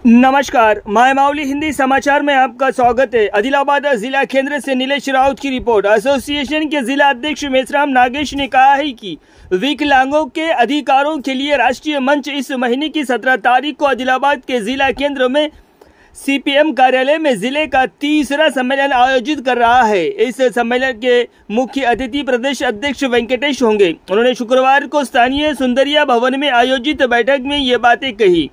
नमस्कार, मैं माउली हिंदी समाचार में आपका स्वागत है। आदिलाबाद जिला केंद्र से नीलेश राउत की रिपोर्ट। एसोसिएशन के जिला अध्यक्ष मेसराम नागेश ने कहा है कि विकलांगों के अधिकारों के लिए राष्ट्रीय मंच इस महीने की 17 तारीख को आदिलाबाद के जिला केंद्र में सीपीएम कार्यालय में जिले का तीसरा सम्मेलन आयोजित कर रहा है। इस सम्मेलन के मुख्य अतिथि प्रदेश अध्यक्ष वेंकटेश होंगे। उन्होंने शुक्रवार को स्थानीय सुंदरिया भवन में आयोजित बैठक में ये बातें कही।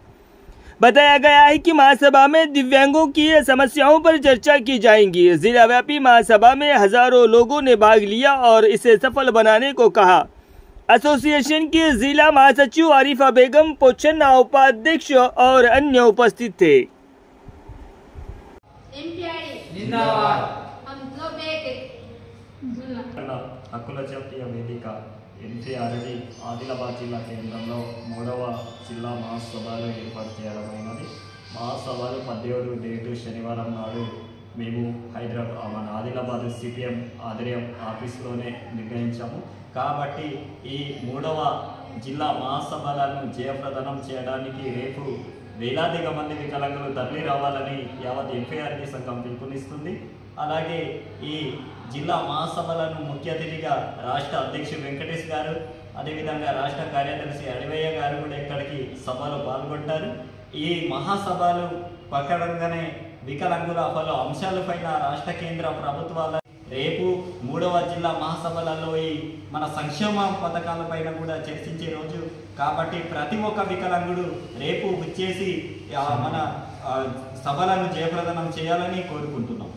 बताया गया है कि महासभा में दिव्यांगों की समस्याओं पर चर्चा की जाएगी। जिला व्यापी महासभा में हजारों लोगों ने भाग लिया और इसे सफल बनाने को कहा। एसोसिएशन की जिला महासचिव आरिफा बेगम, पोचन्ना उपाध्यक्ष और अन्य उपस्थित थे। హక్కుల జాతీయ వేదిక ఎన్సీఆర్డీ ఆదిలాబాద్ జిల్లా కేంద్రంలో 3వ జిల్లా మహాసభలు ఏర్పాటు చేయడమైనది. మహాసభలు 17 డేటు శనివారం నాడు మేము మన ఆదిలాబాద్ సిపిఎం ఆధ్వర్యం ఆఫీసులోనే నిర్ణయించాము. కాబట్టి ఈ 3వ జిల్లా మహాసభలను జయప్రదనం చేయడానికి రేపు వేలాదిగా మంది వికలాంగులు తరలి రావాలని యావత్ ఎన్ఫీఆర్డీ సంఘం పిలుపునిస్తుంది. అలాగే ఈ జిల్లా మహాసభలను ముఖ్య అతిథిగా రాష్ట్ర అధ్యక్షుడు వెంకటేష్ గారు, అదేవిధంగా రాష్ట్ర కార్యదర్శి అడివయ్య గారు కూడా ఇక్కడికి సభలో పాల్గొంటారు. ఈ మహాసభలు ప్రకారంగానే వికలాంగుల పలు అంశాలపైన రాష్ట్ర కేంద్ర ప్రభుత్వాల రేపు 3వ జిల్లా మహాసభలలో ఈ మన సంక్షేమ పథకాలపైన కూడా చర్చించే రోజు కాబట్టి ప్రతి ఒక్క వికలాంగుడు రేపు వచ్చేసి మన సభలను జయప్రదనం చేయాలని కోరుకుంటున్నాం.